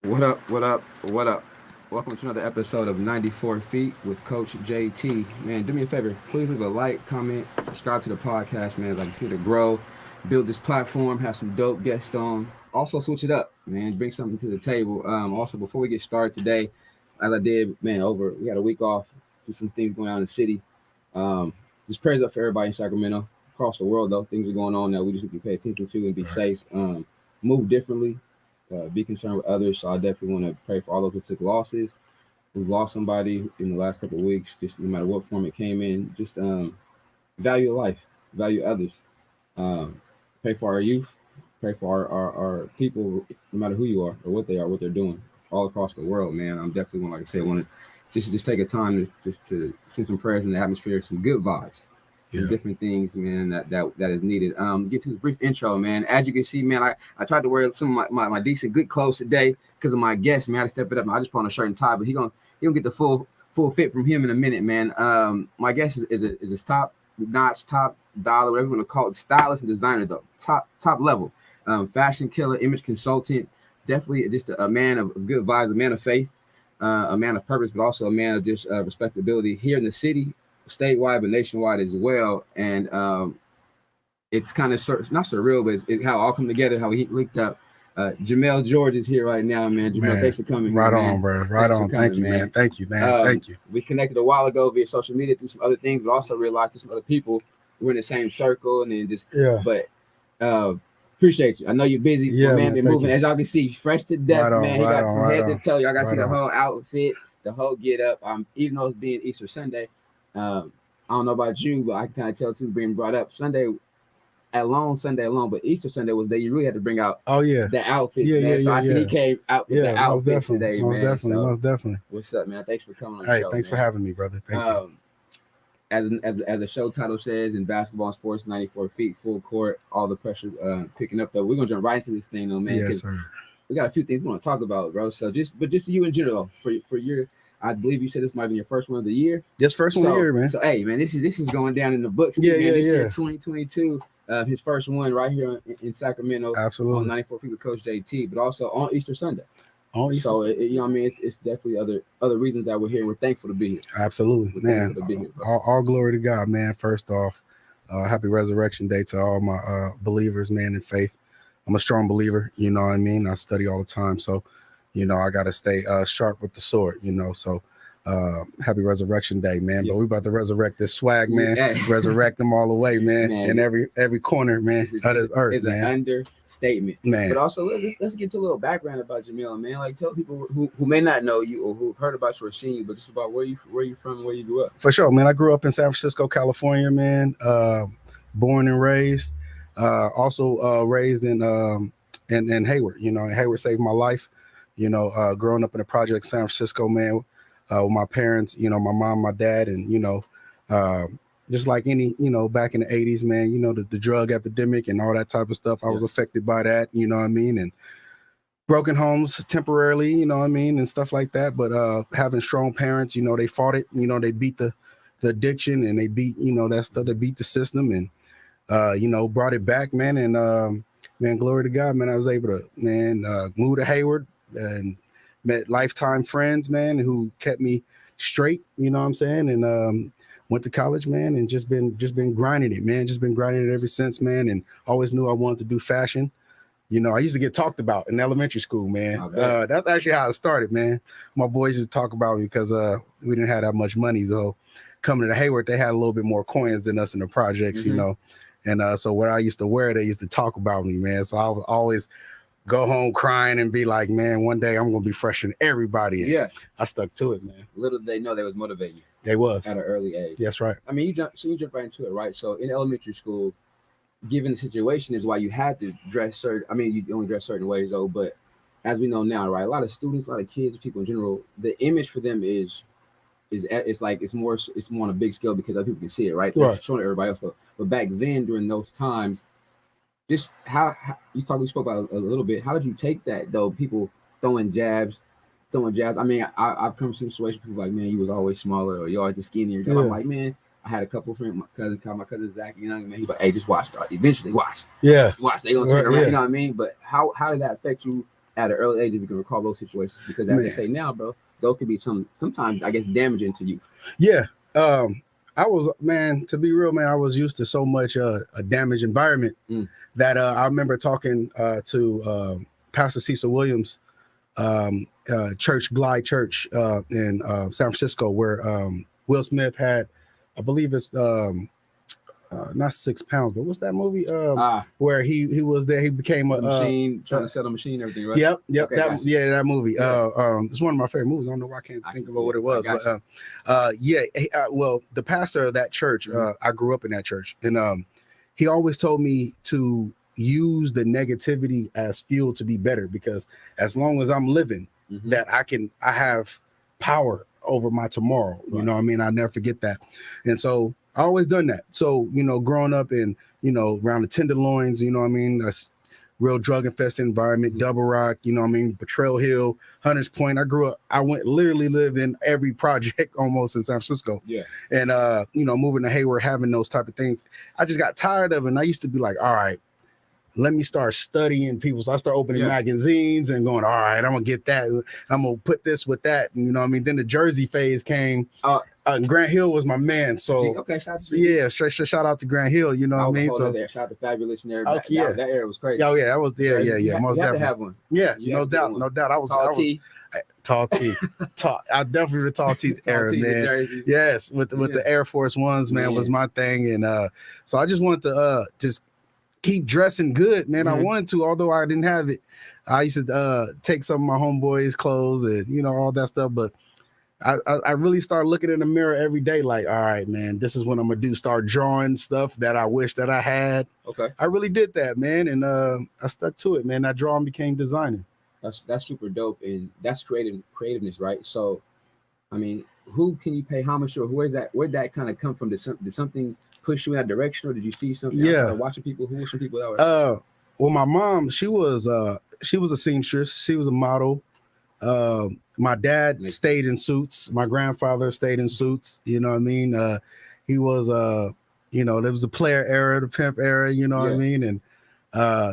What up? What up? What up? Welcome to another episode of 94 Feet with Coach JT. Man, do me a favor. Please leave a like, comment, subscribe to the podcast, man. Like, here to grow, build this platform, have some dope guests on. Also, switch it up, man. Bring something to the table. Also, before we get started today, as I did, man, we had a week off, just some things going on in the city. Um, just prayers up for everybody in Sacramento, across the world, though. Things are going on that we just need to pay attention to and be Right. safe. Move differently, be concerned with others. So I definitely want to pray for all those who took losses, who've lost somebody in the last couple of weeks, just no matter what form it came in. Just value life, value others. Um, Pray for our youth, pray for our people, no matter who you are, what they're doing, all across the world, man. I'm definitely want, like I said, want to just take a time to send some prayers in the atmosphere, some good vibes, some Yeah. different things, man, that is needed. Get to the brief intro, man. As you can see, man, I tried to wear some of my decent good clothes today because of my guest, man. I had to step it up. I just put on a shirt and tie, but he gonna get the full fit from him in a minute, man. My guest is top notch, top dollar, whatever you want to call it, stylist and designer though, top level, fashion killer, image consultant, definitely just a man of good vibes, a man of faith, a man of purpose, but also a man of just respectability here in the city, statewide, but nationwide as well. And it's kind of not surreal, but it's how it all come together, how we linked up. Jamel George is here right now, man. Jamel, Man, thanks for coming here, right man. on, bro. Right Thanks for on. Thank coming, you, man. man. Thank you, man. Thank you. We connected a while ago via social media through some other things, but also realized through some other people we're in the same circle, and then just Yeah. but uh appreciate you. I know you're busy. My Yeah, man man. been Thank moving, you. as y'all can see, fresh to Right death, on, man. He right got on, from right head to on. toe. Y'all got to see Right the on. whole outfit, the whole get up. Even though it's being Easter Sunday, I don't know about you, but I can kind of tell too being brought up Sunday alone, but Easter Sunday was the day you really had to bring out Oh yeah. the outfits, Yeah, yeah, man. So yeah, I see he yeah. came out with the Yeah, most outfits definitely. today, Most man. definitely. So Most definitely. what's up, man? Thanks for coming on the Hey, show, thanks for man. having me, brother. Thank you. Um, as the show title says, in basketball and sports, 94 feet, full court, all the pressure picking up. Though we're gonna jump right into this thing, though, man, Yes, because sir. we got a few things we want to talk about, bro. So just you in general for your, I believe you said this might be your first one of the year. This first one So here, man. so hey, man, this is going down in the books too, Yeah, man. yeah, This year, yeah. 2022, his first one right here in Sacramento on Absolutely. 94 feet with Coach JT, but also on Easter Sunday. On Easter. So you know what I mean, it's definitely other reasons that we're here. We're thankful to be here. Absolutely, We're thankful man. to be here, bro. All glory to God, man. First off, happy Resurrection Day to all my believers, man, in faith. I'm a strong believer, you know what I mean? I study all the time, so I got to stay sharp with the sword, so happy Resurrection Day, man. Yeah. But we about to resurrect this swag, man. Yeah. Resurrect them all the way, man, in Man, every corner, man, of this earth, is an man. understatement. But Man, also let's get to a little background about Jamel, man. Like tell people who may not know you or who've heard about you or seen you, but just about where you from, where you grew up. for sure, man. I grew up in San Francisco, California, man. Born and raised. Also raised in Hayward. And Hayward saved my life. Growing up in the project San Francisco, man, with my parents. My mom, my dad, and uh, just like any, back in the '80s, man. The drug epidemic and all that type of stuff. I Yeah. was affected by that. You know what I mean? And broken homes temporarily, you know what I mean, and stuff like that. But having strong parents, they fought it. They beat the addiction, and they beat that stuff. They beat the system, and brought it back, man. And man, glory to God, man. I was able to, man, move to Hayward and met lifetime friends, man, who kept me straight. You know what I'm saying? And went to college, man, and just been grinding it, man. Just been grinding it ever since, man. And always knew I wanted to do fashion. I used to get talked about in elementary school, man. That's actually how it started, man. My boys used to talk about me because we didn't have that much money. So coming to Hayward, they had a little bit more coins than us in the projects, And so what I used to wear, they used to talk about me, man. So I would always go home crying and be like, man, one day I'm going to be fresh than everybody. And Yeah. I stuck to it, man. Little did they know they was motivating you They was. at an early age. That's right. I mean, you jump right into it, right? So in elementary school, given the situation is why you had to dress certain. I mean, you only dress certain ways though, but as we know now, right? A lot of students, a lot of kids, people in general, the image for them is it's like it's more on a big scale because other people can see it, right? They're Right. showing everybody else. Though. But back then, during those times, just how you spoke about it a little bit. How did you take that though? People throwing jabs. I mean, I've come to situations people like, man, you was always smaller or you always the skinnier. Yeah. I'm like, man, I had a couple of friends, my cousin Zach, man, he's like, hey, just watch, dog. Eventually watch. Yeah. Watch, they gonna turn Right, around, yeah. you know what I mean? But how did that affect you at an early age if you can recall those situations? Because as they say now, bro, those could be sometimes I guess damaging to you. Yeah. I was, man, to be real, man, I was used to so much a damaged environment that I remember talking to Pastor Cecil Williams, Glide Church in San Francisco, where Will Smith had, I believe it's not 6 pounds, but what's that movie? Where he was there, he became a machine, trying to sell the machine, everything, right? Yep, okay, that movie. Yeah. It's one of my favorite movies. I don't know why I can't think of what it was, but well, the pastor of that church, I grew up in that church, and he always told me to use the negativity as fuel to be better, because as long as I'm living, that I have power over my tomorrow. Right. You know what I mean? I never forget that. And so I always done that. So, growing up in, around the Tenderloins, you know what I mean? That's real drug infested environment, Double Rock, you know what I mean? Betrayal Hill, Hunters Point. I literally lived in every project almost in San Francisco. Yeah. And, moving to Hayward, having those type of things, I just got tired of it. And I used to be like, all right, let me start studying people. So I start opening magazines and going, all right, I'm going to get that. I'm going to put this with that. And, you know what I mean? Then the Jersey phase came. Grant Hill was my man. So, shout out to Grant Hill. You know what I mean? So, shout out to Fabulous and everybody. Okay, that era was crazy. Oh, yeah. That was, yeah. Most definitely. Have one. Yeah, no doubt. I was Tall T. I definitely the Tall T era, man. Yes, with the Air Force Ones, man, was my thing. And so I just wanted to just keep dressing good, man. I wanted to, although I didn't have it. I used to take some of my homeboys' clothes and all that stuff. But I really started looking in the mirror every day, like, all right, man, this is what I'm gonna do. Start drawing stuff that I wish that I had. Okay. I really did that, man, and I stuck to it, man. That drawing became designing. That's super dope, and that's creativeness, right? So, I mean, who can you pay homage to? Where'd that kind of come from? Did something push you in that direction, or did you see something outside of watching people? Who were some people that were? Well, my mom, she was a seamstress. She was a model. My dad stayed in suits. My grandfather stayed in suits. You know what I mean? He was there was the player era, the pimp era. You know what I mean? And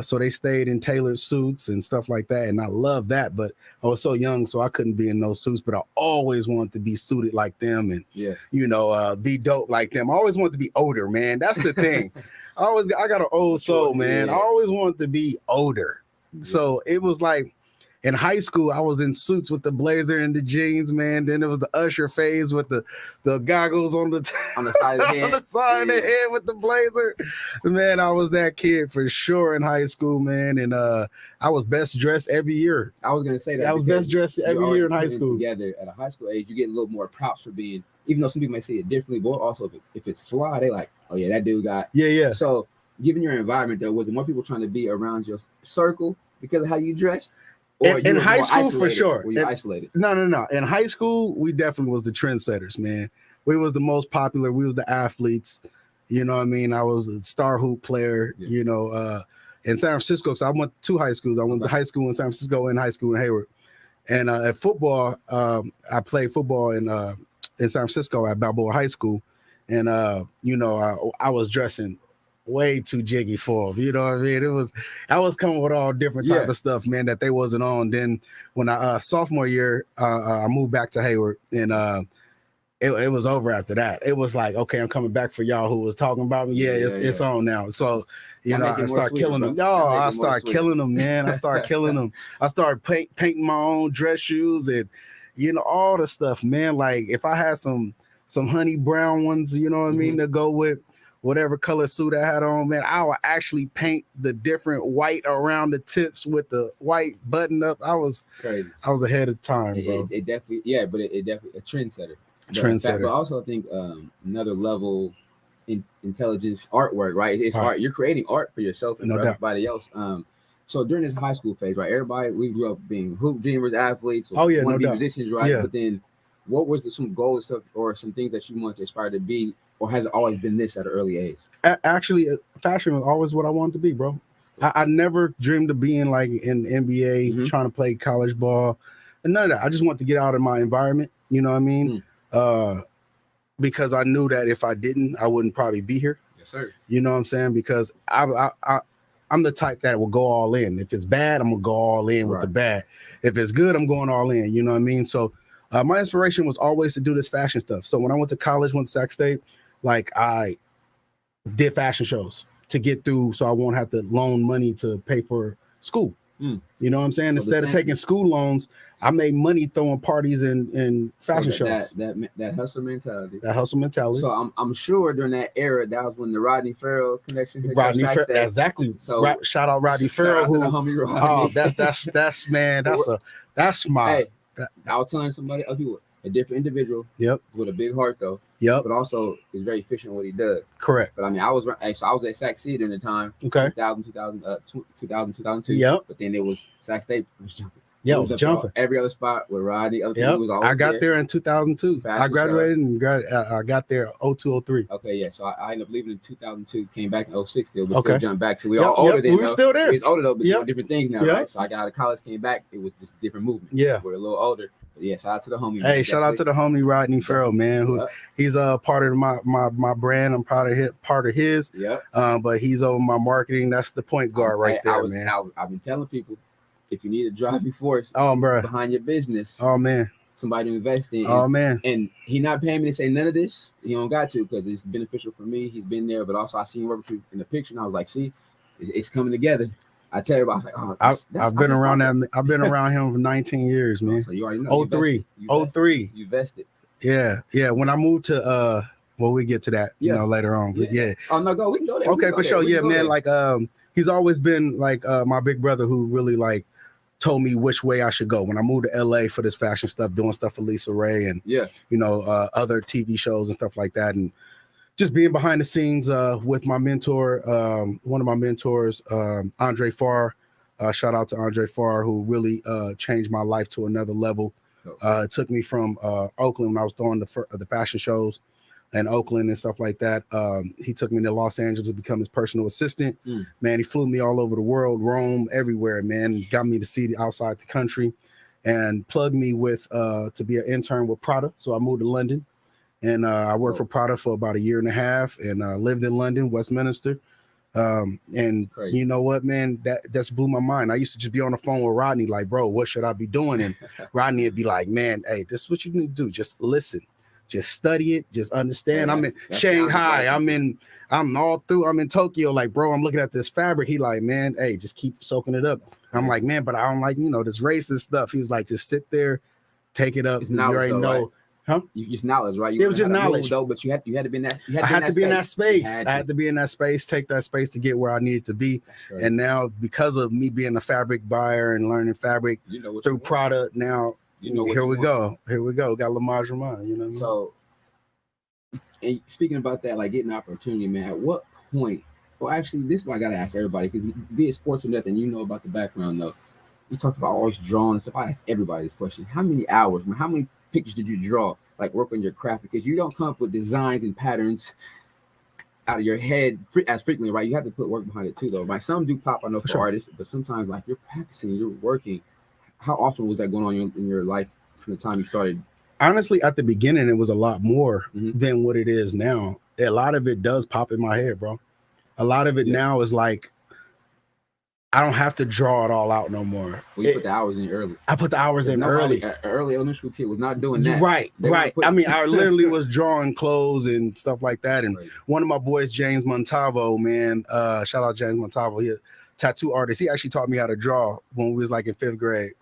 so they stayed in tailored suits and stuff like that. And I love that, but I was so young, so I couldn't be in those suits. But I always wanted to be suited like them, and be dope like them. I always wanted to be older, man. That's the thing. I got an old soul, man. I always wanted to be older. So it was like, in high school, I was in suits with the blazer and the jeans, man. Then there was the Usher phase with the goggles on the side of the head. On the side of the head with the blazer. Man, I was that kid for sure in high school, man. And I was best dressed every year. I was gonna say that. I was best dressed every year in high school. Together at a high school age, you get a little more props for being, even though some people may see it differently, but also if it's fly, they like, oh yeah, that dude got So given your environment though, was it more people trying to be around your circle because of how you dressed? In high school, for sure. Were you isolated? No. In high school, we definitely was the trendsetters, man. We was the most popular. We was the athletes. You know what I mean? I was a star hoop player, in San Francisco. So I went to two high schools. I went to high school in San Francisco and high school in Hayward. And at football, I played football in San Francisco at Balboa High School. And, I was dressing way too jiggy for them. You know what I mean? I was coming with all different type of stuff, man, that they wasn't on. Then when I sophomore year, I moved back to Hayward, and it was over after that. It was like, okay, I'm coming back for y'all who was talking about me. It's on now. So I start killing them. I start killing them, man. I start killing them. I started painting my own dress shoes and all the stuff, man. Like if I had some honey brown ones, you know what I mean, to go with whatever color suit I had on, man, I would actually paint the different white around the tips with the white button up. I was crazy. I was ahead of time, bro. It definitely, but it definitely a trendsetter. But also I think another level in intelligence artwork, right? It's art. You're creating art for yourself and for everybody else. So during this high school phase, right? Everybody, we grew up being hoop dreamers, athletes, want to be musicians, right? Yeah. But then what was some goals or some things that you want to aspire to be? Or has it always been this at an early age? Actually, fashion was always what I wanted to be, bro. I never dreamed of being like in the NBA, trying to play college ball, and none of that. I just wanted to get out of my environment. You know what I mean? Because I knew that if I didn't, I wouldn't probably be here. Yes, sir. You know what I'm saying? Because I'm the type that will go all in. If it's bad, I'm gonna go all in with the bad. If it's good, I'm going all in. You know what I mean? So my inspiration was always to do this fashion stuff. So when I went to college, went to Sac State, like I did fashion shows to get through, so I won't have to loan money to pay for school. You know what I'm saying? So instead of taking school loans, I made money throwing parties and fashion shows. That hustle mentality. That hustle mentality. So I'm sure during that era, that was when the Rodney Farrell connection. Rodney Farrell, exactly. So shout out Rodney Farrell, who that's man, that's my. Hey, I was telling somebody, a different individual. Yep. With a big heart though. Yep. But also is very efficient in what he does. Correct. But I mean, I was at Sac City during the time. Okay. 2002. Yep. But then it was Sac State was jumping. Yeah, was jumping. Every other spot with Rodney. Yep. I got there in 2002. I graduated and I got there 0203. Okay, yeah. So I ended up leaving in 2002. Came back in 06 still. But still jumped back. So we all older than. We were still there. We was older though, but doing different things now, right? So I got out of college, came back. It was just a different movement. Yeah. We're a little older. But yeah, shout out to the homie. Hey, shout out to the homie Rodney Farrell, man. Who he's a part of my brand. I'm part of his. Yeah. But he's over my marketing. That's the point guard right there, man. I've been telling people, if you need a driving force bro, behind your business, man, somebody to invest in. Man. And he not paying me to say none of this. He don't got to, because it's beneficial for me. He's been there, but also I seen him work with you in the picture, and I was like, see, it's coming together. I tell you, I was like, I've been around that. I've been around him for 19 years, man. So you already know. 03. You vested. Yeah. When I moved to well, we get to that, later on. But yeah. Oh no, go. We can go there. Okay, for sure. Yeah, man. Like he's always been like my big brother who really like told me which way I should go. When I moved to LA for this fashion stuff, doing stuff for Lisa Ray and other TV shows and stuff like that, and just being behind the scenes with my mentor, one of my mentors, Andre Farr. Shout out to Andre Farr, who really changed my life to another level. It took me from Oakland when I was doing the fashion shows in Oakland and stuff like that. He took me to Los Angeles to become his personal assistant. Man, he flew me all over the world, Rome, everywhere, man. Got me to see outside the country and plugged me with to be an intern with Prada. So I moved to London. And I worked for Prada for about a year and a half, and lived in London, Westminster. And you know what, man, that just blew my mind. I used to just be on the phone with Rodney, like, bro, what should I be doing? And Rodney would be like, man, hey, this is what you need to do. Just listen, just study it, just understand. I'm in Shanghai. I'm in Tokyo. Like, bro, I'm looking at this fabric. He like, man, hey, just keep soaking it up. I'm like, man, but I don't like, this racist stuff. He was like, just sit there, take it up. You already know. Right? Huh? You just knowledge, right? It was just knowledge, though. But you had to be in that. I had to be in that space. I had to be in that space. Take that space to get where I needed to be. Right. And now, because of me being a fabric buyer and learning fabric through Prada, now here we go. Here we go. Got Lamar Jamal. You know what I mean? So, and speaking about that, like getting opportunity, man. At what point? Well, actually, this is what I gotta ask everybody, because you did sports or nothing. You know about the background though. You talked about always drawing and stuff. I ask everybody this question: how many hours? How many pictures did you draw, like work on your craft? Because you don't come up with designs and patterns out of your head as frequently, right? You have to put work behind it too, though, right? Some do pop, I know, for artists, but sometimes like you're practicing, you're working. How often was that going on in your life from the time you started? Honestly, at the beginning, it was a lot more than what it is now. A lot of it does pop in my head, bro. A lot of it now is like, I don't have to draw it all out no more. Well, you put the hours in early. I put the hours in early. Early elementary kid was not doing that. Right. I mean, I literally was drawing clothes and stuff like that. And one of my boys, James Montavo, man, shout out James Montavo. He's a tattoo artist. He actually taught me how to draw when we was like in 5th grade.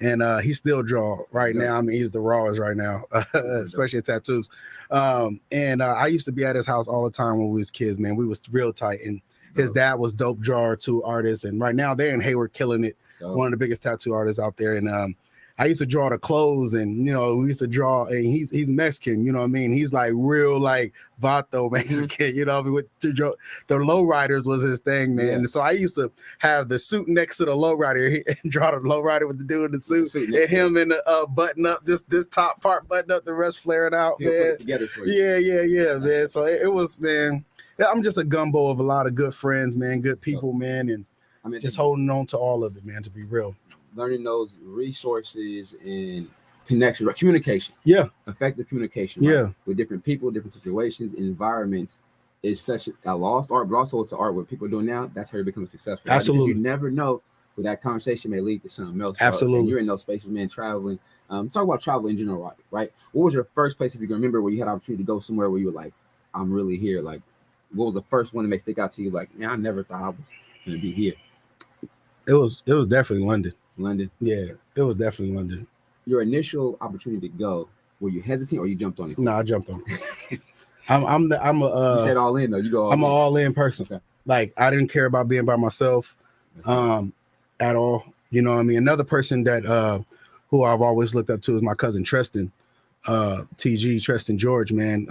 And he still draw right now. I mean, he's the rawest right now, especially in tattoos. I used to be at his house all the time when we was kids, man. We was real tight. And his dad was dope drawer, too, artist. And right now they're in Hayward killing it. One of the biggest tattoo artists out there. And I used to draw the clothes, and we used to draw, and he's Mexican, you know what I mean? He's like real like Vato Mexican, you know what I mean? With the lowriders was his thing, man. And so I used to have the suit next to the lowrider and draw the lowrider with the dude in the suit, and him in the button up, just this top part button up, the rest flared out, man. Put it together for you. Yeah, man. So it was, man. I'm just a gumbo of a lot of good friends, man, good people, man, and I mean, just holding on to all of it, man, to be real. Learning those resources and connection, right? Communication. Yeah. Effective communication. Right? Yeah. With different people, different situations, environments. is such a lost art, but also it's an art what people are doing now. That's how you become successful. Right? Absolutely. Because you never know where that conversation may lead to something else. Absolutely. And you're in those spaces, man, traveling. Talk about travel in general, right? What was your first place, if you can remember, where you had opportunity to go somewhere where you were like, I'm really here? Like, what was the first one that may stick out to you? Like, man, I never thought I was going to be here. It was definitely London. London. Yeah, it was definitely London. Your initial opportunity to go, were you hesitant or you jumped on it? No, I jumped on it. I'm a you said all in though. You go. I'm an all in person. Okay. Like I didn't care about being by myself, at all. You know what I mean? Another person that who I've always looked up to is my cousin Treston, TG Treston George, man.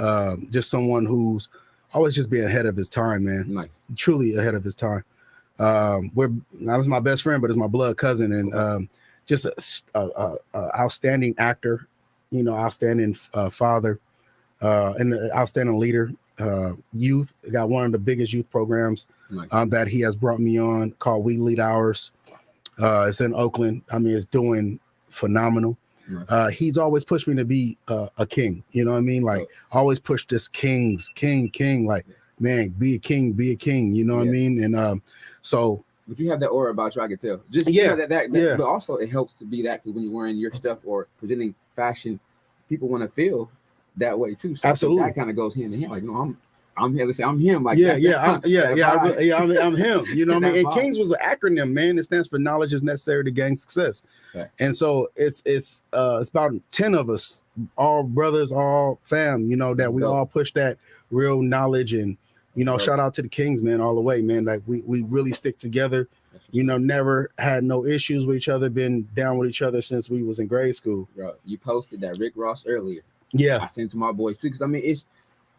Just someone who's always just being ahead of his time, man. Nice. Truly ahead of his time. I was my best friend, but it's my blood cousin, and just a outstanding actor, you know, outstanding father, and an outstanding leader. Youth, got one of the biggest youth programs that he has brought me on, called We Lead Ours. It's in Oakland. I mean, it's doing phenomenal. He's always pushed me to be a king. You know what I mean? Like always pushed this king. Like, man, be a king. You know what I mean? And so. But you have that aura about you, I can tell. Just you know, that but also it helps to be that, because when you're wearing your stuff or presenting fashion, people want to feel that way too. So absolutely, that kind of goes hand in hand. Like, no, I'm here to say I'm him. Like, I'm him. You know what I mean? And Kings was an acronym, man. It stands for knowledge is necessary to gain success. Okay. And so it's about 10 of us, all brothers, all fam. You know that we all push that real knowledge, and you know, shout out to the Kings, man, all the way, man. Like we really stick together. You know, never had no issues with each other. Been down with each other since we was in grade school. Bro, you posted that Rick Ross earlier. Yeah, I sent to my boys too, because I mean,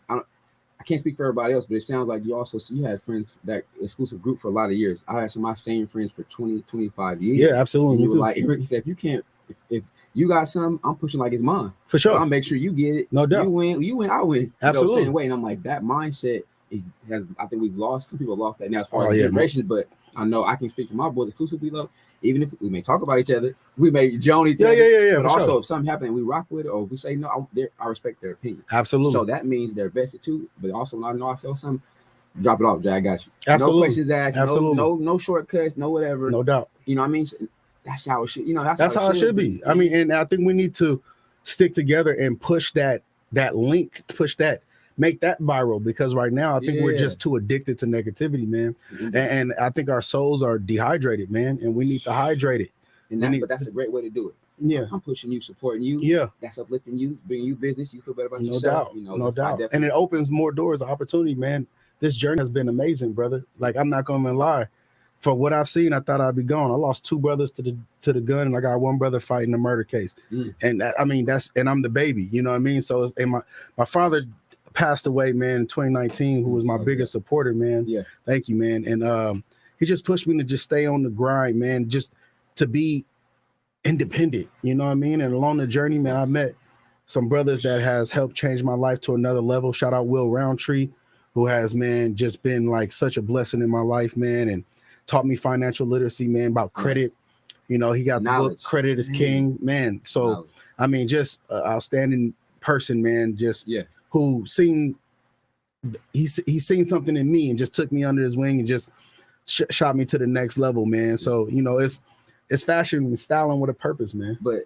I can't speak for everybody else, but it sounds like you had friends, that exclusive group, for a lot of years. I had some of my same friends for 20, 25 years. Yeah, absolutely. And you were like, Rick, he said, if you got some, I'm pushing like it's mine. For sure. I'll make sure you get it. No doubt. You win, I win. Absolutely. You know, same way. And I'm like, that mindset I think we've lost. Some people have lost that now as far as generations, but I know I can speak for my boys exclusively, though. Even if we may talk about each other, we may join each other. Yeah. But also, if something happens and we rock with it, or if we say no, I respect their opinion. Absolutely. So that means they're vested too. But also, when I know I sell something, drop it off, Jay. I got you. Absolutely. No questions asked. Absolutely. No shortcuts. No whatever. No doubt. You know what I mean? That's how it should. You know, that's how it should be. I mean, and I think we need to stick together and push that link, make that viral, because right now I think we're just too addicted to negativity, man. Mm-hmm. And I think our souls are dehydrated, man, and we need to hydrate it. But that's a great way to do it. Yeah, I'm pushing you, supporting you. Yeah, that's uplifting you, bringing you business. You feel better about yourself. Doubt. You know, no doubt. And it opens more doors of opportunity, man. This journey has been amazing, brother. Like, I'm not gonna lie. For what I've seen, I thought I'd be gone. I lost 2 brothers to the gun, and I got 1 brother fighting a murder case. And and I'm the baby. You know what I mean? So, and my father passed away, man, in 2019, who was my biggest supporter, man. Yeah. Thank you, man. And he just pushed me to just stay on the grind, man, just to be independent, you know what I mean? And along the journey, man, I met some brothers that has helped change my life to another level. Shout out Will Roundtree, who has, man, just been like such a blessing in my life, man, and taught me financial literacy, man, about credit. You know, he got the book Credit is King, man. So, I mean, just an outstanding person, man, just who he's seen something in me and just took me under his wing and just shot me to the next level, man. So, you know, it's fashion and styling with a purpose, man. But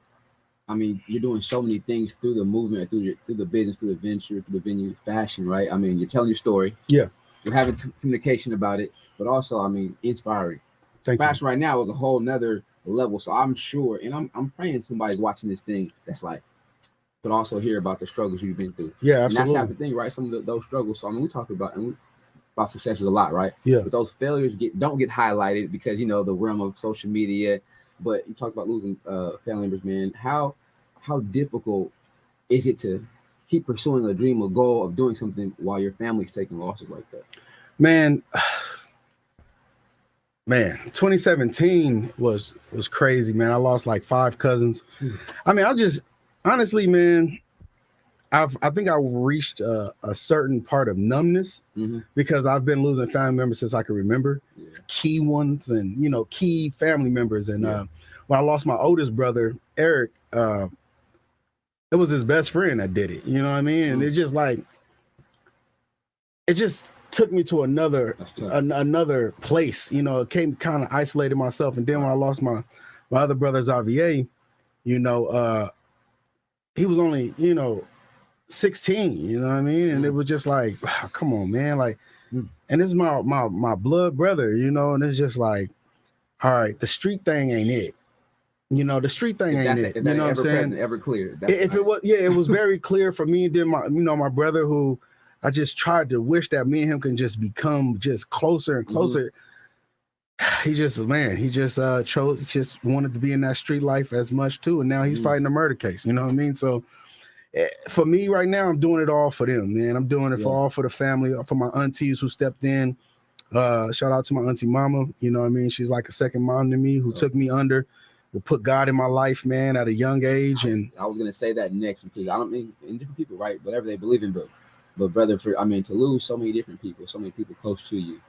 I mean, you're doing so many things through the movement, through the business, through the venture, through the venue, fashion, right? I mean, you're telling your story. Yeah. You're having communication about it, but also, I mean, inspiring. Fashion right now is a whole nother level. So I'm sure, and I'm praying somebody's watching this thing that's like, but also hear about the struggles you've been through. Yeah, absolutely. And that's half the thing, right? Some of those struggles. So I mean, we talk about successes a lot, right? Yeah. But those failures don't get highlighted because, you know, the realm of social media. But you talk about losing family members, man. How difficult is it to keep pursuing a dream, a goal of doing something while your family's taking losses like that? Man, 2017 was crazy, man. I lost like 5 cousins. I mean, honestly, man, I think I reached a certain part of numbness because I've been losing family members since I can remember. Key ones and, you know, key family members. And when I lost my oldest brother, Eric, it was his best friend that did it. You know what I mean? And it's just like, took me to another That's tough. another place. You know, it came kind of isolated myself. And then when I lost my other brother Xavier, you know, he was only, you know, 16, you know what I mean? And it was just like, come on, man. Like, and this is my blood brother, you know, and it's just like, all right, the street thing ain't it. You know, the street thing ain't it. You know what I'm saying? Ever clear. If it was, yeah, it was very clear for me. And then my brother, who I just tried to wish that me and him can just become just closer and closer. He just just wanted to be in that street life as much too. And now he's fighting a murder case. You know what I mean? So for me right now, I'm doing it all for them, man. I'm doing it for the family, for my aunties who stepped in. Shout out to my auntie mama. You know what I mean? She's like a second mom to me, who took me under, who put God in my life, man, at a young age. And I was gonna say that next, because I don't mean, and different people, right? Whatever they believe in, but brother, to lose so many different people, so many people close to you,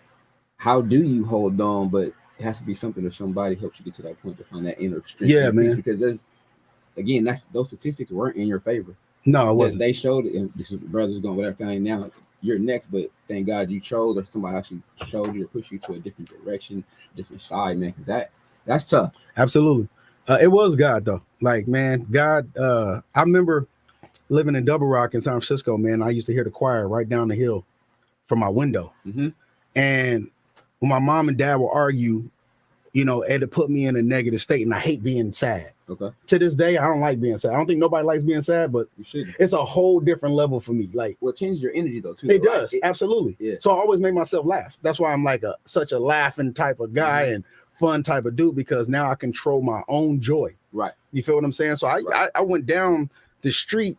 how do you hold on? But it has to be something that somebody helps you get to that point to find that inner strength. Yeah, man. Because those statistics weren't in your favor. No, it wasn't. They showed it, and this is brothers going whatever family now. You're next, but thank God you chose, or somebody actually showed you or pushed you to a different direction, different side, man. Because that's tough. Absolutely. It was God though. Like, man, God. I remember living in Double Rock in San Francisco, man. I used to hear the choir right down the hill from my window, and when my mom and dad will argue, you know, it put me in a negative state, and I hate being sad. Okay. To this day, I don't like being sad. I don't think nobody likes being sad, but it's a whole different level for me. Like, well, it changes your energy though too. It does, absolutely. Yeah. So I always make myself laugh. That's why I'm like such a laughing type of guy and fun type of dude, because now I control my own joy. Right. You feel what I'm saying? So I went down the street,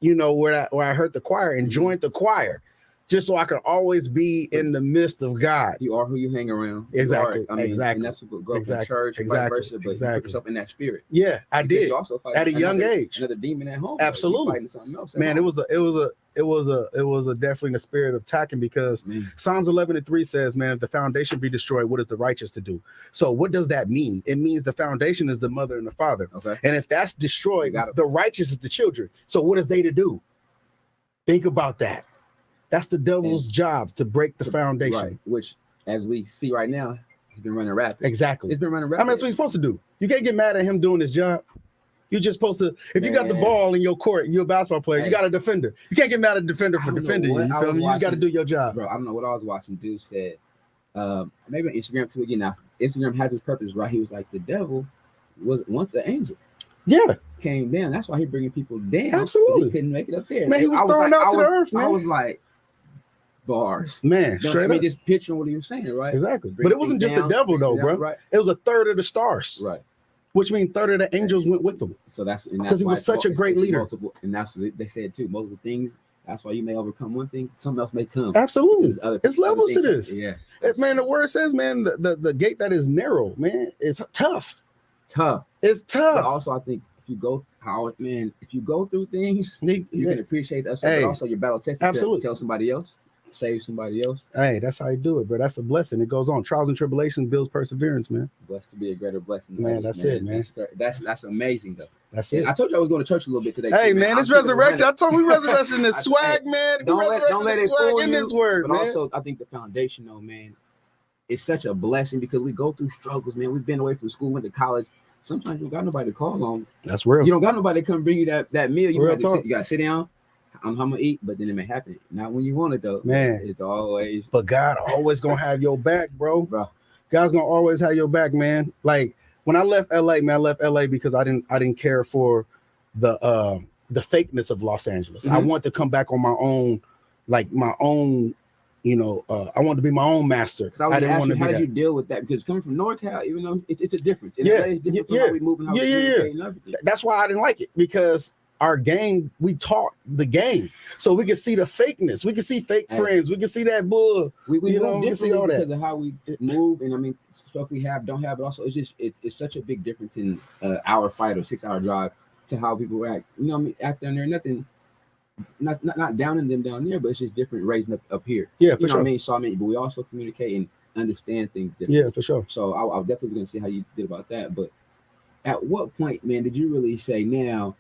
you know, where I heard the choir and joined the choir, just so I could always be in the midst of God. You are who you hang around. Exactly. And that's what go to church, vice versa, but you put yourself in that spirit. Yeah, I did. You also fight at a young age. Another demon at home. Absolutely. Fighting something else. Man, it was a definitely the spirit of attacking, because Psalms 11:3 says, man, if the foundation be destroyed, what is the righteous to do? So what does that mean? It means the foundation is the mother and the father. Okay. And if that's destroyed, the righteous is the children. So what is they to do? Think about that. That's the devil's job, to break the foundation. Right. Which, as we see right now, he's been running rapid. Exactly. He's been running rapid. I mean, that's what he's supposed to do. You can't get mad at him doing his job. You're just supposed to, if you got the ball in your court, you're a basketball player, you got a defender. You can't get mad at a defender for defending you. You feel me? You just got to do your job. Bro, I don't know what I was watching. Dude said, maybe on Instagram too again. Now, Instagram has its purpose, right? He was like, the devil was once an angel. Yeah. Came down. That's why he bringing people down. Absolutely. He couldn't make it up there. Man, he was thrown out to the earth, man. I was like, bars. Man, straight up. Just picturing what he was saying, right? Exactly. But it wasn't just the devil, though, bro. Right. It was a third of the stars. Right. Which means third of the angels went with them. So that's because he was such a great leader. Multiple, and that's what they said too. Multiple things. That's why you may overcome one thing, something else may come. Absolutely. It's levels to this. Yeah. Man, the word says, man, the gate that is narrow, man, is tough. It's tough. But also, I think if you go through things, you can appreciate that. But also your battle tested to tell somebody else, save somebody else. Hey, that's how you do it, bro. That's a blessing. It goes on. Trials and tribulations builds perseverance, man. Blessed to be a greater blessing. Man, that's it, man. That's amazing, though. That's it. I told you I was going to church a little bit today. Hey, man, it's resurrection. I told you resurrection is swag, man. Don't let it fool in you. this word, but man. Also, I think the foundation, though, man, is such a blessing, because we go through struggles, man. We've been away from school, went to college. Sometimes you don't got nobody to call on. That's real. You don't got nobody to come bring you that meal. You got to sit down. I'm gonna eat, but then it may happen. Not when you want it, though. Man, it's always. But God always gonna have your back, bro. God's gonna always have your back, man. Like when I left LA, man, I left LA because I didn't care for the fakeness of Los Angeles. I want to come back on my own, like my own. You know, I wanted to be my own master. I didn't want to. How did you deal with that? Because coming from NorCal, even though it's a difference. In LA, it's different from how we move and how we communicate and everything. That's why I didn't like it, because our game, we taught the game, so we could see the fakeness. We could see fake friends. We could see that bull. We move differently because of how we move, and I mean stuff we don't have. But also, it's such a big difference in hour flight or 6-hour drive to how people act. You know, act down there, nothing. Not downing them down there, but it's just different raising up here. Yeah, for sure. What I mean? So but we also communicate and understand things differently. Yeah, for sure. So I was definitely going to see how you did about that. But at what point, man, did you really say now?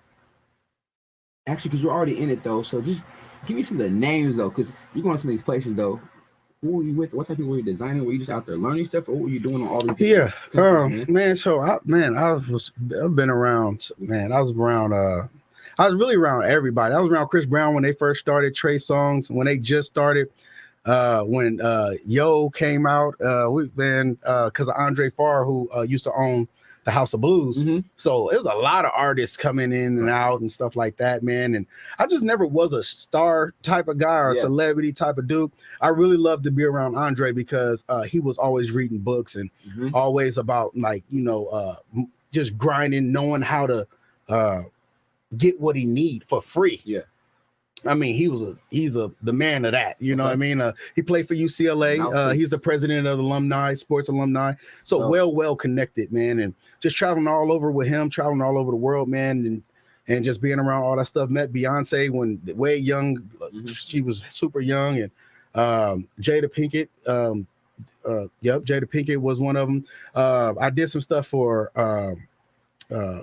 Actually, because you're already in it though. So just give me some of the names though, because you're going to some of these places though. who were you with? What type of people were you designing? Were you just out there learning stuff, or what were you doing on all these? Yeah, companies, man. So I've been around, man. I was around. I was really around everybody. I was around Chris Brown when they first started, Trey Songz when they just started. When Yo came out, we've been because of Andre Farr, who used to own the House of Blues. Mm-hmm. So there's a lot of artists coming in and out and stuff like that, man. And I just never was a star type of guy or a celebrity type of dude. I really loved to be around Andre because he was always reading books and always about like, just grinding, knowing how to get what he need for free. Yeah. I mean, he's the man of that, you know what I mean? He played for UCLA. He's the president of the sports alumni. So well connected, man. And just traveling all over with him, traveling all over the world, man. And just being around all that stuff. Met Beyonce when way young. She was super young. And Jada Pinkett. Jada Pinkett was one of them. I did some stuff for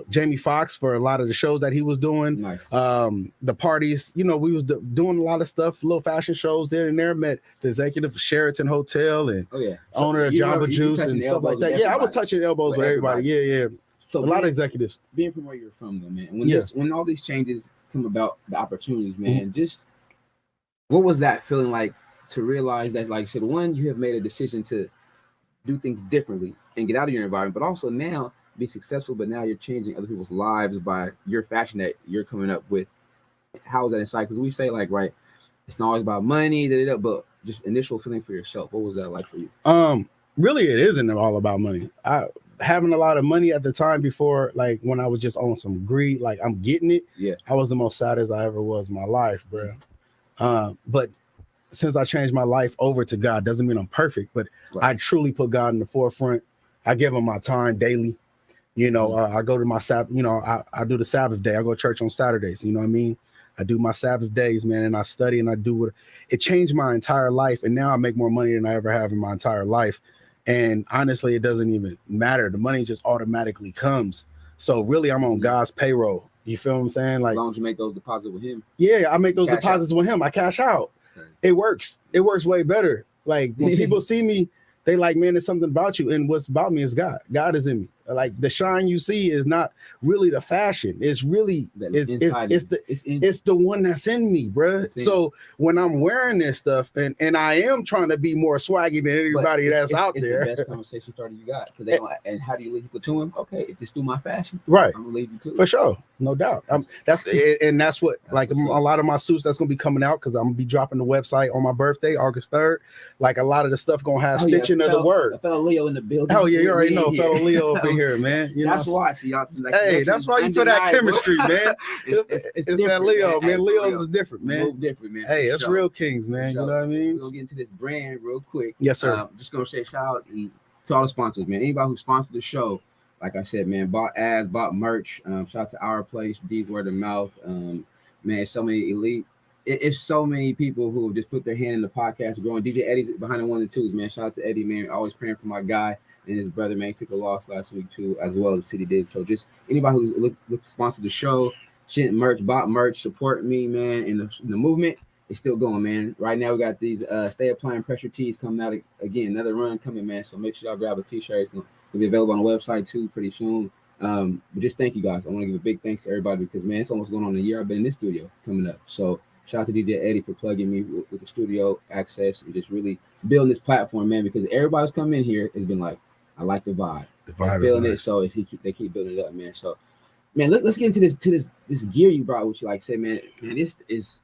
Jamie Foxx for a lot of the shows that he was doing. Nice. The parties, we was doing a lot of stuff, little fashion shows there and there. Met the executive of Sheraton Hotel and owner of Jamba Juice and stuff like that. Yeah, I was touching elbows with everybody. Yeah. So a lot of executives. Being from where you're from, though, man. When all these changes come about, the opportunities, man, just what was that feeling like to realize that, like I said, one, you have made a decision to do things differently and get out of your environment, but also now be successful, but now you're changing other people's lives by your fashion that you're coming up with. How is that inside? Because we say like, right, it's not always about money, but just initial feeling for yourself. What was that like for you? Really, it isn't all about money. Having a lot of money at the time before, like when I was just on some greed, like I'm getting it. Yeah, I was the most saddest I ever was in my life, bro. But since I changed my life over to God, doesn't mean I'm perfect, but I truly put God in the forefront. I give him my time daily. I go to my Sabbath, I do the Sabbath day. I go to church on Saturdays, you know what I mean? I do my Sabbath days, man, and I study and I do what it changed my entire life. And now I make more money than I ever have in my entire life. And honestly, it doesn't even matter. The money just automatically comes. So really, I'm on God's payroll. You feel what I'm saying? Like, as long as you make those deposits with him. Yeah, I make those deposits with him. I cash out. Okay. It works. It works way better. Like when people see me, they like, man, there's something about you. And what's about me is God. God is in me. Like the shine you see is not really the fashion. It's really it's the one that's in me, bro. So when I'm wearing this stuff and I am trying to be more swaggy than anybody that's out there. It's the best conversation starter you got. Because and how do you lead people to him? Okay, it's just through my fashion. Right. I'm gonna lead you to it. For sure. No doubt. That's what like a lot of my suits that's gonna be coming out because I'm gonna be dropping the website on my birthday, August 3rd. Like a lot of the stuff gonna have stitching of the word. A fellow Leo in the building. Oh yeah, you already know fellow Leo over here, man. That's why. See y'all. Like, hey, that's why you feel that chemistry, man. It's that Leo, man. Leo's is different, man. Move different, man. Hey, it's real kings, man. You know what I mean? We're gonna get into this brand real quick. Yes, sir. Just gonna say shout out to all the sponsors, man. Anybody who sponsored the show, like I said, man, bought ads, bought merch. Shout out to Our Place, D's Word of Mouth. Man, so many elite. It's so many people who have just put their hand in the podcast growing. DJ Eddie's behind the 1 and 2s, man. Shout out to Eddie, man. Always praying for my guy and his brother, man. He took a loss last week too, as well as the city did. So just anybody who's look to sponsor the show, shit merch, bought merch, support me, man. And the movement is still going, man. Right now we got these Stay Applying Pressure tees coming out again. Another run coming, man. So make sure y'all grab a t-shirt. It's gonna be available on the website too pretty soon. But just thank you guys. I want to give a big thanks to everybody because, man, it's almost going on a year I've been in this studio coming up. So shout out to DJ Eddie for plugging me with the studio access and just really building this platform, man, because everybody's come in here has been like, I like the vibe. The vibe feeling it, so they keep building it up, man. So, man, let's get into this gear you brought, which you like say, man, this is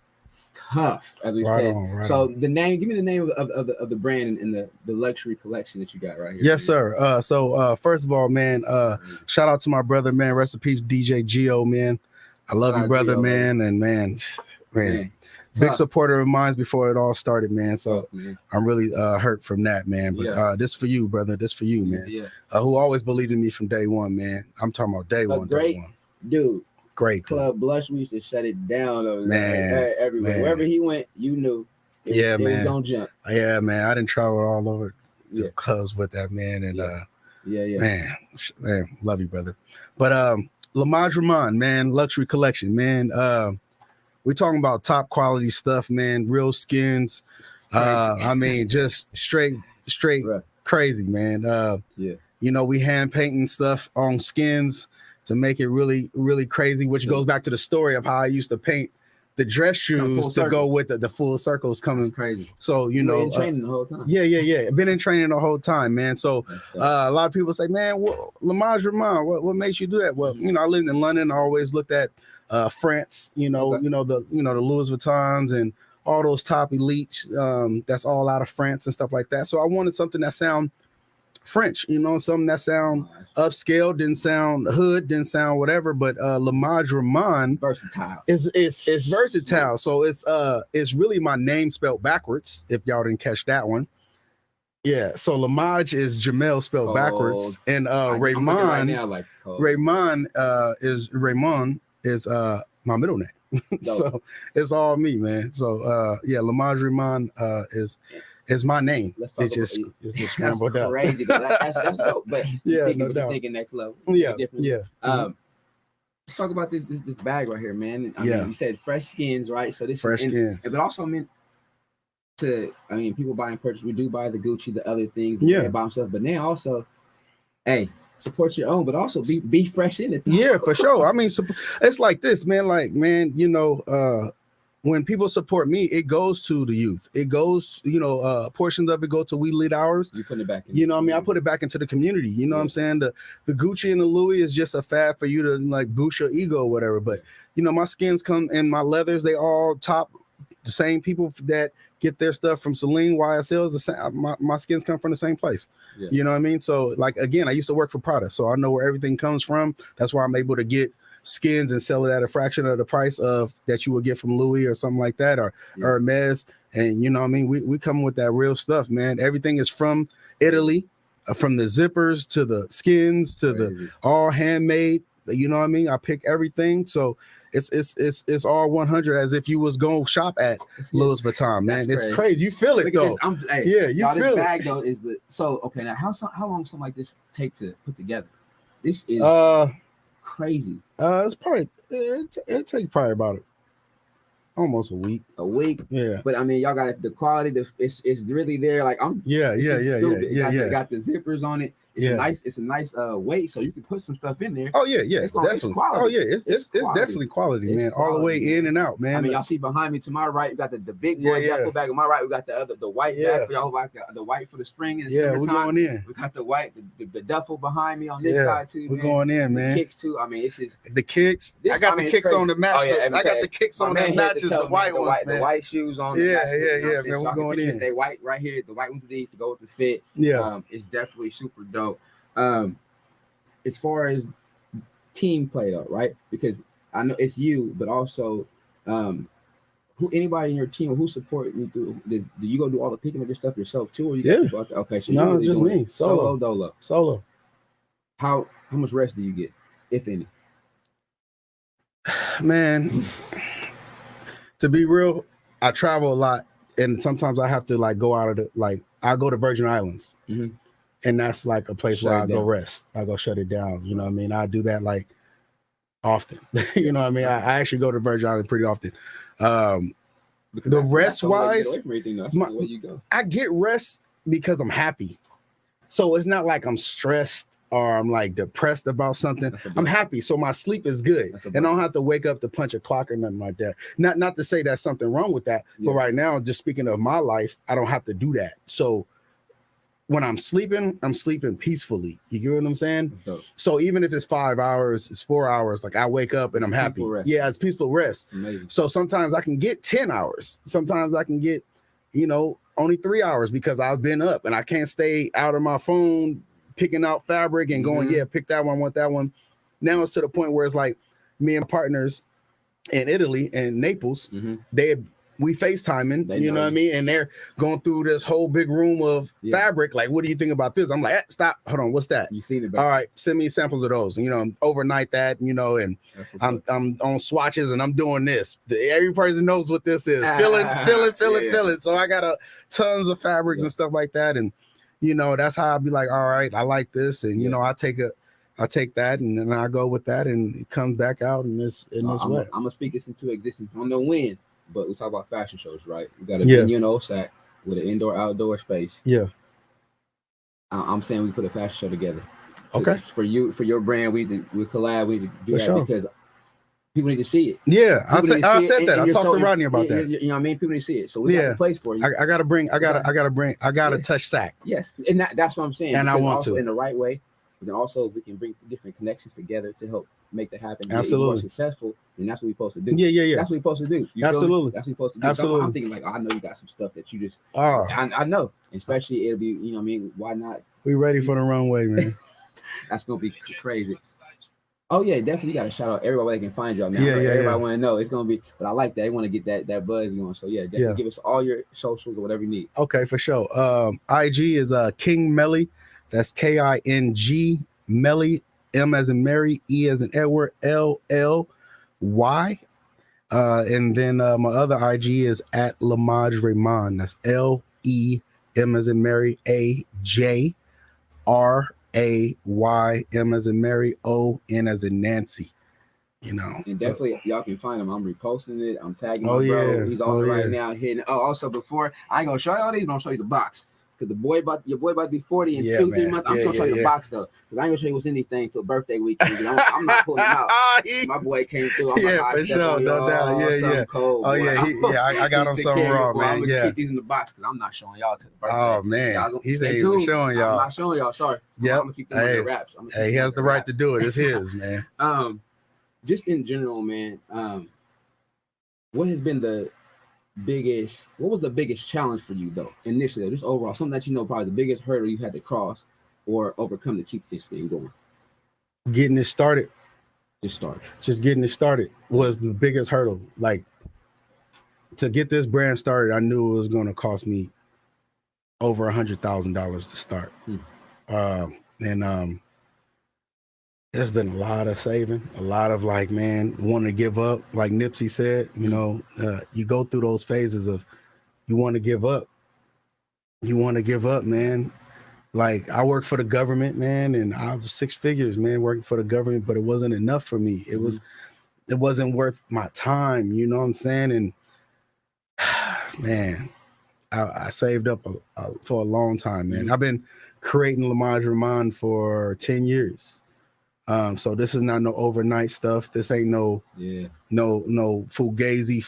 tough, as we said. So give me the name of the brand and the luxury collection that you got right here. Yes, sir. So first of all, man, shout out to my brother, man. Rest in peace, DJ Gio, man. I love you, brother, Gio, man, and man. Big supporter of mine before it all started, man. So I'm really hurt from that, man. But this for you, brother. This for you, man. Who always believed in me from day one, man. I'm talking about day one. Dude. Great Club Blush, we used to shut it down over there, everywhere. Man. Wherever he went, you knew. It was gonna jump. Yeah, man. I didn't travel all over the clubs with that, man. And man, love you, brother. But Lamaj Rahman, man, luxury collection, man. We're talking about top quality stuff, man. Real skins, I mean, just straight Right. crazy, man. Yeah. You know, we hand painting stuff on skins to make it really, really crazy, which Sure. goes back to the story of how I used to paint the dress shoes to go with the full circles coming. That's crazy. So, you know, in training the whole time. Yeah. Been in training the whole time, man. So a lot of people say, man, Lamage Ramon, what makes you do that? Well, you know, I lived in London. I always looked at France, you know, the Louis Vuittons and all those top elites. That's all out of France and stuff like that. So I wanted something that sound French, you know, something that sound upscale, didn't sound hood, didn't sound whatever, but Lamage Ramon versatile. It's versatile. So it's really my name spelled backwards, if y'all didn't catch that one. Yeah, so Lamage is Jamel spelled backwards, and Raymond is my middle name. So it's all me, man. So yeah, Lamage Ramon is my name. It's just scrambled up. Crazy. That's dope. But yeah, no doubt. Thinking next level. Yeah. Let's talk about this bag right here, man. I mean, you said fresh skins, right? So this fresh skins, but also meant to. I mean, people buy and purchase. We do buy the Gucci, the other things, buy stuff. But then also, hey, support your own, but also be fresh in it. Yeah, for sure. I mean, it's like this, man. Like, man, you know, when people support me, it goes to the youth. It goes, you know, portions of it go to We Lead Ours. You put it back in. You know what I mean? I put it back into the community. You know what I'm saying? The Gucci and the Louis is just a fad for you to like boost your ego or whatever. But, you know, my skins come and my leathers, they all top the same people that get their stuff from Celine, YSLs. The same, my skins come from the same place. Yeah. You know what I mean? So, like, again, I used to work for Prada, so I know where everything comes from. That's why I'm able to get skins and sell it at a fraction of the price of that you would get from Louis or something like that, or Hermes. And you know what I mean, we come with that real stuff, man. Everything is from Italy, from the zippers to the skins to the all handmade. You know what I mean? I pick everything, so it's all 100 as if you was going shop at Louis Vuitton, man. It's crazy. You feel it though. You feel this bag though is okay. Now how long something like this take to put together? This is crazy. It's probably it take probably about almost a week. Yeah. But I mean, y'all got the quality. It's really there. Like I'm. Yeah. Got the zippers on it. It's a nice weight, so you can put some stuff in there. Oh yeah, definitely. It's definitely quality, man. All the way in and out, man. I mean, y'all see behind me to my right, you got the big boy duffel bag. On my right, we got the white bag for y'all, like the white for the spring and summertime. We're going in. We got the white, the duffel behind me on this side too. We're going in, man. The kicks too. I mean, it's just the kicks. I got the kicks on the match. I got the kicks on that matches the white ones, man. The white shoes on. Yeah, man. We're going in. They white right here. The white ones of these to go with the fit. Yeah, it's definitely super dope. As far as team play though, right? Because I know it's you, but also anybody in your team who support you through this, do you go do all the picking of your stuff yourself too, or you okay, so no, really just me, solo. How much rest do you get, if any? Man, to be real, I travel a lot, and sometimes I have to like go out of I go to Virgin Islands. Mm-hmm. And that's like a place where I go rest. I go shut it down. You know what I mean? I do that like often. You know what I mean? I actually go to Virgin Islands pretty often. The rest wise, I get rest because I'm happy. So it's not like I'm stressed or I'm like depressed about something. I'm happy. So my sleep is good. And I don't have to wake up to punch a clock or nothing like that. Not to say there's something wrong with that. But right now, just speaking of my life, I don't have to do that. So when I'm sleeping peacefully. You get what I'm saying? So even if it's 5 hours, it's 4 hours, like I wake up and I'm happy. Yeah, it's peaceful rest. Amazing. So sometimes I can get 10 hours. Sometimes I can get, only 3 hours because I've been up and I can't stay out of my phone picking out fabric and going, pick that one, want that one. Now it's to the point where it's like me and partners in Italy and Naples, we FaceTiming, you know what I mean? And they're going through this whole big room of fabric. Like, what do you think about this? I'm like, stop. Hold on. What's that? You seen it. All right. Send me samples of those, overnight that, and I'm on swatches and I'm doing this. Every person knows what this is. Feeling. So I got tons of fabrics and stuff like that. And, that's how I'll be like, all right, I like this. And, I take that and then I go with that and it comes back out in this way. I'm going to speak this into existence. I don't know when. But we talk about fashion shows, right? We got a venue in Osac. with an indoor-outdoor space. Yeah. I'm saying we put a fashion show together. Okay. For your brand, we collab. We need to do For that sure. because people need to see it. Yeah, I People need said to see it, that. and I you're talked so- to Rodney about you- that. You know what I mean? People need to see it. So we got Yeah. a place for you. I gotta touch sack. Yes, and that's what I'm saying. And I because want also to. in the right way. And also, if we can bring different connections together to help make that happen. Absolutely. More successful, then that's what we're supposed to do. Yeah. That's what we're supposed to do. You feel me? Absolutely. That's what we're supposed to do. Absolutely. I'm thinking like, I know you got some stuff that you just. Oh, I know. Especially it'll be, you know what I mean? Why not? we ready for the runway, man. That's gonna be crazy. Oh yeah, definitely got to shout out everybody that can find you. Man, Yeah, everybody want to know. It's gonna be, but I like that. They want to get that buzz going. So yeah, definitely give us all your socials or whatever you need. Okay, for sure. IG is King Melly. That's KING Melly. M as in Mary, E as in Edward, LLY. And then my other IG is at Lamaj Raymond. That's LEM as in Mary, AJ RAY, M as in Mary, ON as in Nancy. You know, and definitely y'all can find him. I'm reposting it. I'm tagging my Oh, bro. yeah. He's on Oh, it right yeah. now. Hitting. Oh, also before I ain't gonna show you all these, but I'm gonna show you the box. Cause your boy about to be 40 in Yeah, 2-3 man. months. I'm Yeah, gonna show you the yeah. box though, cause I ain't gonna show you what's in these things till birthday weekend. I'm not pulling them out. My boy came through. I'm Yeah, like, for sure, no doubt. Yeah. Cold, Oh boy. yeah, I got him Take something care of it, raw, boy. man. I'm gonna Yeah. keep these in the box because I'm not showing y'all to the birthday. Oh man, Y'all he's stay ain't even tuned. showing I'm y'all. not showing y'all. Sorry. Yep. I'm gonna keep them under wraps. Hey, he has the right to do it. It's his, man. Just in general, man. What was the biggest challenge for you though initially, just overall, something that you know probably the biggest hurdle you had to cross or overcome to keep this thing going? Getting it started. Just Getting it started was the biggest hurdle. Like, to get this brand started, I knew it was going to cost me over $100,000 to start. And there's been a lot of saving, a lot of like, man, wanting to give up. Like Nipsey said, you know, you go through those phases of you want to give up. You want to give up, man. Like, I work for the government, man, and I was 6 figures, man, working for the government, but it wasn't enough for me. It wasn't worth my time, you know what I'm saying? And man, I saved up for a long time, man. I've been creating Lamaj Rahman for 10 years. So this is not no overnight stuff. This ain't no fugazi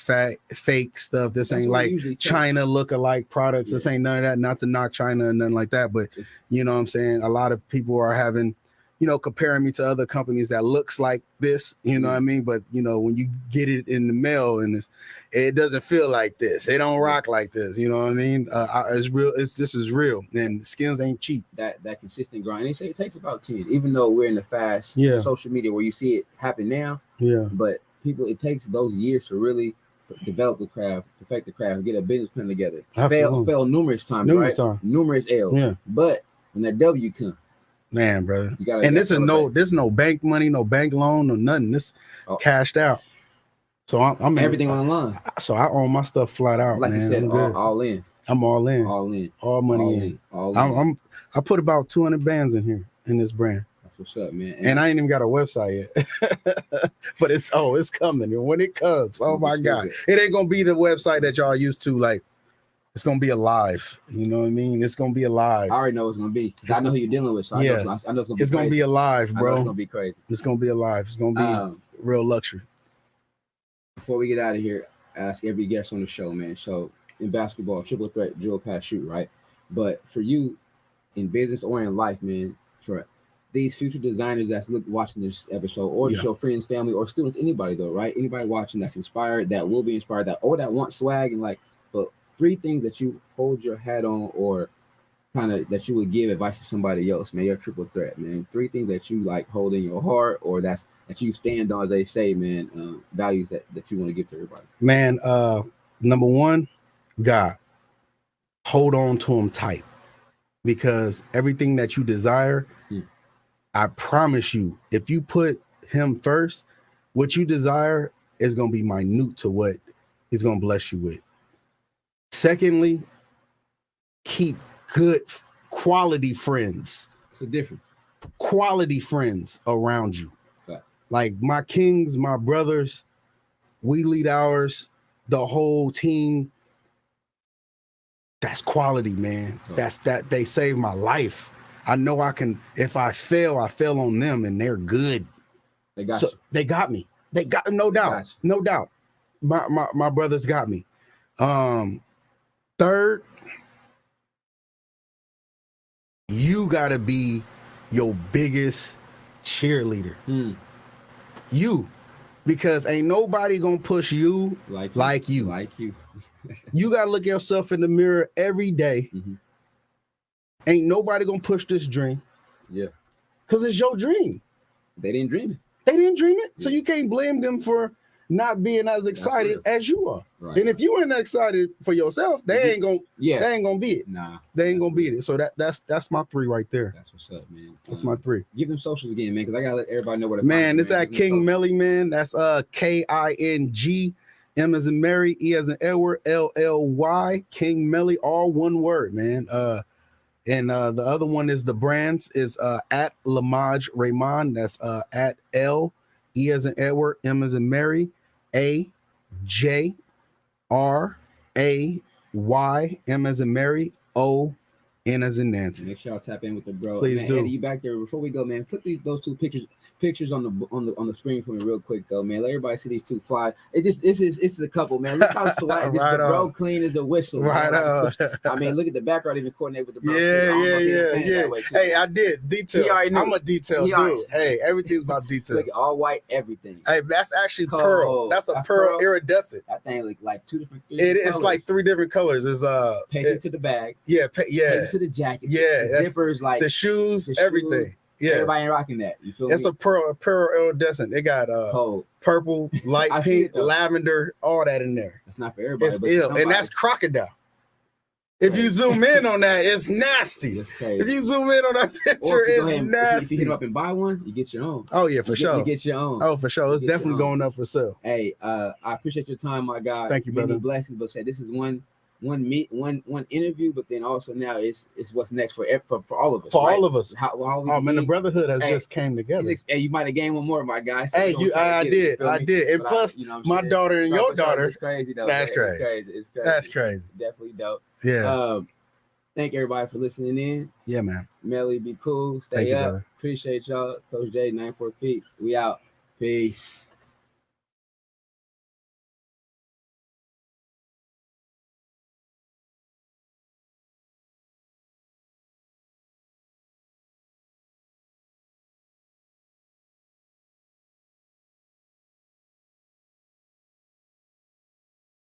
fake stuff. This ain't like China look-alike products. This ain't none of that. Not to knock China and nothing like that, but you know what I'm saying? A lot of people are having, you know, comparing me to other companies that looks like this, you know what I mean? But you know, when you get it in the mail and it doesn't feel like this. It don't rock like this, you know what I mean? It's real. This is real, and skins ain't cheap. That consistent grind. They say it takes about 10, even though we're in the fast social media where you see it happen now. Yeah. But it takes those years to really develop the craft, perfect the craft, get a business plan together. Fail numerous times, numerous L's. Yeah. But when that W comes, man, brother. And this is no bank money, no bank loan, no nothing. This cashed out. So I'm everything online. So I own my stuff flat out, like man. You said, all in. I'm all in. All money in. All in. I put about 200 bands in here in this brand. That's what's up, man. And I ain't even got a website yet. But it's coming. And when it comes, oh my God. It ain't gonna be the website that y'all used to, like. It's gonna be alive. You know what I mean? It's gonna be alive. I already know it's gonna be. I know who you're dealing with. So I know it's gonna be. It's gonna be alive, bro. It's gonna be crazy. It's gonna be alive. It's gonna be real luxury. Before we get out of here, I ask every guest on the show, man. So in basketball, triple threat, drill, pass, shoot, right? But for you, in business or in life, man, for these future designers that's watching this episode, or just your friends, family, or students, anybody though, right? Anybody watching that's inspired, that will be inspired, that want swag and like, but 3 things that you hold your hat on, or kind of that you would give advice to somebody else, man. Your triple threat, man. 3 things that you like hold in your heart, or that you stand on, as they say, man. Values that you want to give to everybody. Man, number 1, God. Hold on to him tight, because everything that you desire, I promise you, if you put him first, what you desire is gonna be minute to what he's gonna bless you with. Secondly, keep good quality friends. It's a difference. Quality friends around you. Right. Like my kings, my brothers, we lead ours, the whole team. That's quality, man. That they saved my life. I know I can. If I fail on them, and they're good. They got you. They got me. They got no doubt. No doubt. My brothers got me. Third, you gotta be your biggest cheerleader. You, because ain't nobody gonna push you like you. You gotta look yourself in the mirror every day. Ain't nobody gonna push this dream. Yeah, because it's your dream. They didn't dream it. They didn't dream it, so you can't blame them for not being as excited as you are. Right. And if you ain't excited for yourself, they ain't gonna beat it. Nah, they ain't gonna beat it. So that's my 3 right there. That's what's up, man. That's my 3. Give them socials again, man, because I gotta let everybody know what it man. It's at King Melly, man. That's King, M as in Mary, E as in Edward, LLY, King Melly, all one word, man. And the other one is the brands is at Lamaj Raymond. That's at L, E as in Edward, M as in Mary, A, J, R, A, Y, M as in Mary, O, N as in Nancy. Make sure y'all tap in with the bro. Please man, do. Eddie, you back there? Before we go, man, put those 2 pictures on the screen for me real quick though, man. Let everybody see these 2 flies. This is a couple, man. Look how swag this bro clean as a whistle. Right on. I mean, look at the background even coordinate with the bro. Yeah. Hey, I did detail. I'm a detail dude. Hey, everything's about detail. Look at all white everything. Hey, that's actually pearl. That's pearl iridescent. That thing look like 2 different. It's like 3 different colors. It's painted to the bag. Painted to the jacket. Yeah, the zippers, like the shoes, everything. Yeah, everybody ain't rocking that. You feel me? It's a pearl iridescent. They got purple, light pink, lavender, all that in there. That's not for everybody. It's ill, and that's crocodile. If you zoom in on that, it's nasty. If you zoom in on that picture, it's nasty. If you hit them up and buy one, you get your own. Oh yeah, for sure. You get your own. Oh, for sure. It's definitely going up for sale. Hey, I appreciate your time, my guy. Thank you, brother. Many blessings, but say this is one interview, but then also now it's what's next for all of us. For all of us. Man, the brotherhood has just came together. Hey, you might have gained one more, my guy. So hey, I did. And plus, my daughter and your daughter. It's crazy though. That's crazy. It's crazy. That's crazy. It's definitely dope. Yeah. Thank everybody for listening in. Yeah, man. Melly, be cool. Stay up. Appreciate y'all. Coach J, 94 feet. We out. Peace.